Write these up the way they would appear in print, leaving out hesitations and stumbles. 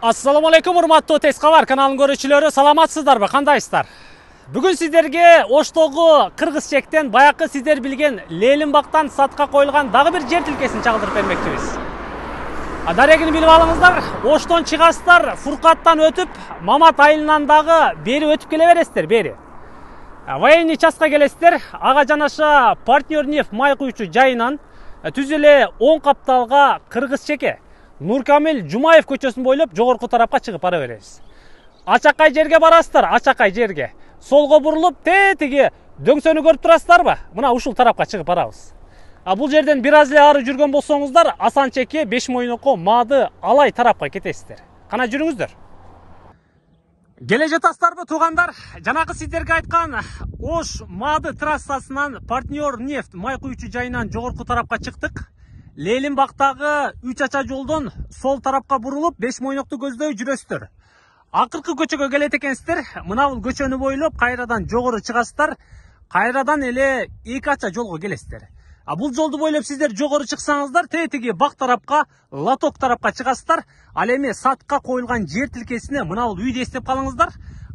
Assalamu alaikum, урматтуу Тескабар каналынын көрүүчүлөрү, саламатсыздарбы, кандайсыздар? Бүгүн сиздерге Оштогу кыргыз чектен баякы сиздер билген Лелинбактан сатка коюлган дагы бир жер тилкесин чагылдырып бермекчибиз. Дарегини билип алыңыздар, Оштон чыгасыздар, Фуркаттан өтүп, Мамат айылынан дагы бери өтүп келе бересиздер, бери. Военный частка келесиздер, ага жанаша партнер нефть май куючу жайынан түз эле оң капталга кыргыз чеке Нуркамил Жумаев көчөсүн бойлоп жогорку тарапка чыгып бара беребиз. Ачакай жерге барасыздар, ачакай жерге. Солго бурулуп, тетиги дөңсөнү көрүп турасыздарбы? Мына ушул тарапка чыгып барабыз. Бул жерден бир аз эле ары жүргөн болсоңуздар, Асан чеке Бешмойнокко Мады Алай тарапка кетесиздер. Кана жүрүңүздөр. Келе жатасыздарбы, туугандар? Жанагы сиздерге айткан Ош Мады трассасынан партнер нефть май куючу жайынан жогорку тарапка чыктык. Лелинбактагы 3 ача жолдон сол тарапка бурулуп, Бешмойнокту көздөй жүрөсүздөр. Акыркы көчөгө келет экенсиздер. Мына бул көчөнү бойлоп кайрадан жогору чыгасыздар. Кайрадан эле 2 ача жолго келесиздер. Бул жолду бойлоп сиздер жогору чыксаңыздар, тетиги бак тарапка, Латок тарапка чыгасыздар. Ал эми сатка коюлган жер тилкесине мына бул үйдү эстеп калыңыздар.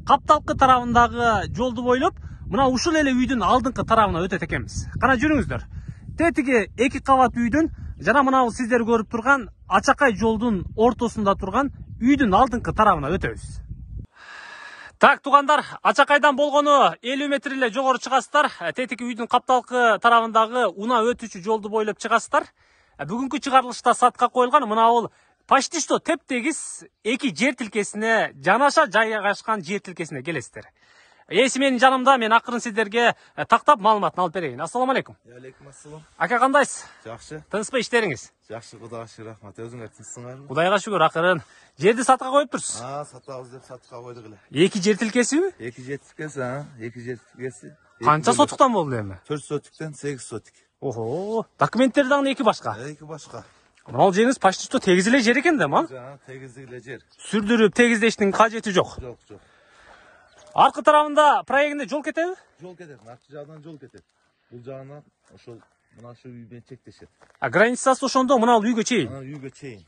Капталкы тарабындагы жолду бойлоп, мына ушул эле үйдүн алдыңкы тарабына өтөт экенбиз. Кана жүрүңүздөр. Тетиги 2 кабат үйдүн жана мына бул сиздер көрүп турган Ачакай жолдун ортосунда турган үйдүн алдыңкы тарабына өтөбүз. Так, туугандар, Ачакайдан болгону 50 метр эле жогору чыгасыздар. Тетиги үйдүн капталкы тарабындагы уна өтүүчү жолду бойлоп чыгасыздар. Бүгүнкү чыгарылышта сатка коюлган мына бул почти что тептегиз 2 жер тилкесине жанаша жайгашкан жер тилкесине келесиздер. Эси менин жанымда, мен акырын сиздерге тактап маалыматын алып берейин. Ассаламу алейкум. Алейкум ассалам. Ака, кандайсыз? Жакшы. Тынычпы иштериңиз? Жакшы, Кудайга шүгүр, рахмат. Өзүңөр тынчсыңарбы? Кудайга шүгүр, акырын. Жерди сатка коюп турсуз? Сатабыз деп сатка койдук эле. 2 жер тилкесиби? 2 жер тилкеси, 2 жер тилкеси. Канча сотуктан болду эми? 4 сотуктан 8 сотук. Охо, документтери дагы 2 башка. 2 башка. Мына жериңиз почти что тегиз эле жер экен да, ма? Тегиздик эле жер. Сүрдүрүп тегиздештин кажети жок. Жок. Аркы тарабында проегинде жол кетеби? Жол кетет, аркы жагынан жол кетет. Бул жагынан ошол мына ушул үй менен чектешет. Границасы ошондо мына бул үйгө чейин. Үйгө чейин.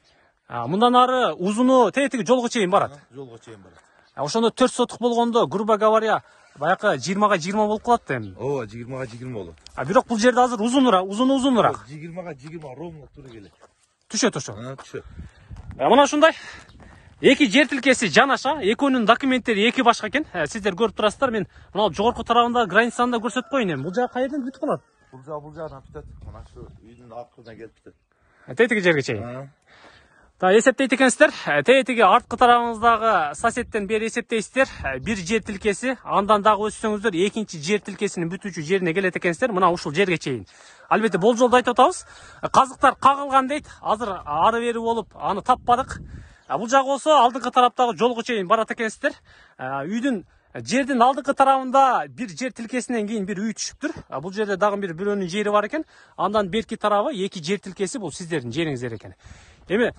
Мындан ары узуну тетиги жолго чейин барат. Жолго чейин барат. Ошондо 4 сотук болгондо, грубо говоря, баякы 20га 20 болуп калат да эми. Ооба, 20га 20 болот. Бирок бул жерде азыр узунураак. 20га 20 ровно тура келет. Түшөт ошо. Түшөт. Мына ушундай 2 жер тилкеси жанаша, экөөнүн документтери 2 башка экен. Сиздер көрүп турасыздар, мен мына жогорку тарабында границаны да көрсөтүп коеюн эми. Бул жак кайерден бүтүп калат? Бул жагынан бүтөт. Мына шу үйдүн акырына келип бүтөт. Тетиги жерге чейин. Та эсептейт экенсиздер. Тетиги арткы тарабыңыздагы соседтен бери эсептейсиздер. 1 жер тилкеси, андан дагы өтсөңүздөр 2 жер тилкесинин бүтүүчү жерине келет экенсиздер. Мына ушул жерге чейин. Албетте болжолду айтып атабыз. Казыктар кагылган дейт. Азыр ары бери болуп аны таппадык. Бул жагы болсо алдыңкы тараптагы жолго чейин барат экенсиздер. Үйдүн жердин алдыңкы тарабында 1 жер тилкесинен кийин бир үй түшүптүр. Бул жерде дагы бирөөнүн жери бар экен. Андан берки тарабы 2 жер тилкеси, бул сиздердин жериңиздер экен. Эми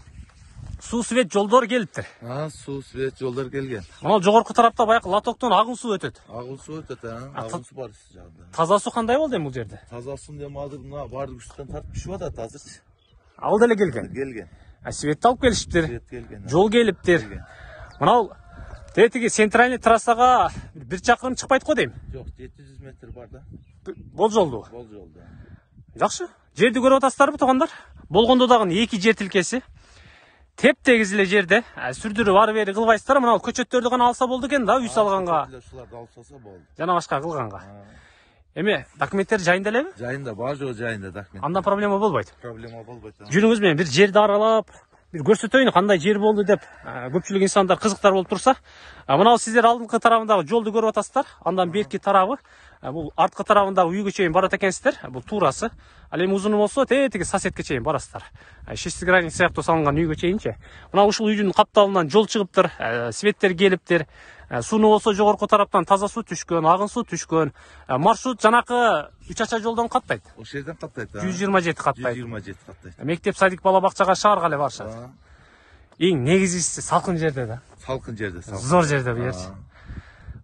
суу свет жолдор келиптир. Суу свет жолдор келген. Мына жогорку тарапта баягы Латоктон агын суу өтөт. Агын суу өтөт, агын суу бар жагында. Таза суу кандай болду эми бул жерде? Таза суу эми азыр мына баардык үстүн тартып түшүп атат азыр. Ал деле келген. Светти алып келишиптир. Жол келиптир. Мына бул тетиги центральный трассага 1 чакырым чыкпайт го дейм. Жок, 700 метр бар да. Болжолду. Болжолду. Жакшы. Жерди көрүп атасыздарбы, туугандар? Болгондо дагы 2 жер тилкеси. Теп-тегиз эле жерде. Сүрдүрүп ары бери кылбайсыздар. Мына көчөттөрдү гана алса болду экен да, үй салганга. Ушуларды алып салса болду. Жана башка кылганга. Эми документтер жайында элеби? Жайында, бар жоо жайында документ. Андан проблема болбойт. Проблема болбойт. Жүрүңүз менен бир жерди аралап, бир көрсөтөйүн кандай жер болду деп көпчүлүк инсандар кызыктар болуп турса. Мына сиздер алдыңкы тарабындагы жолду көрүп атасыздар. Андан берки тарабы, бул арткы тарабындагы үйгө чейин барат экенсиздер. Бул туурасы. Ал эми узуну болсо тетиги соседке чейин барасыздар. Шестигранник сыяктуу салынган үйгө чейинчи. Мына ушул үйдүн капталынан жол чыгыптыр, светтер келиптир. Сууну болсо жогорку тараптан таза суу түшкөн, агын суу түшкөн. Маршрут жанакы 3 ача жолдон каттайт. Ошол жерден каттайт. 127 каттайт. 127 каттайт. Мектеп, садик, бала бакчага шаарга эле барышат. Эң негизгиси салкын жерде да. Салкын жерде. Зор жерде буерчи.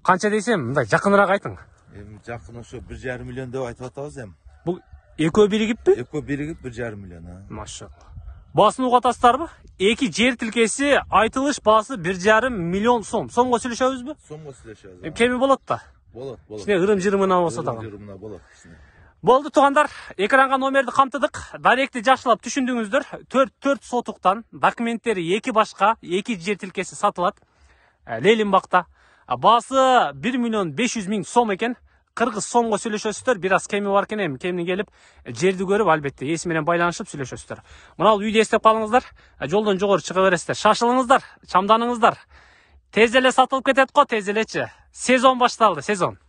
Канча десем, мындай жакыныраак айтың. Эми жакын ошо 1,5 миллион деп айтып атабыз эми. Бул экөө биригиппи? Экөө биригип 1,5 миллион. Машалла. Баасын угуп атасыздарбы? Эки жер тилкеси айтылыш баасы 1,5 миллион сом. Сомго сүйлөшөбүзбү? Сомго сүйлөшөбүз. Кеми болот да? Болот. Ичине ырым-жырымына болсо дагы. Ырым-жырымына болот. Болду туугандар, экранга номерди камтыдык. Даректи жакшылап түшүндүңүздөр. 4 сотуктан документтери эки башка, эки жер тилкеси сатылат. Лелинбакта. Баасы 1 миллион 500 миң сом экен. Кыргыз сомго сүйлөшөсүздөр. Бир аз кеми бар экен, эми кемини келип жерди көрүп, албетте ээси менен байланышып сүйлөшөсүздөр. Мына бул үйдү эстеп калыңыздар. Жолдон жогору чыга бересиздер. Шашылыңыздар, чамданыңыздар. Тез эле сатылып кетет го, тез элечи. Сезон башталды, сезон.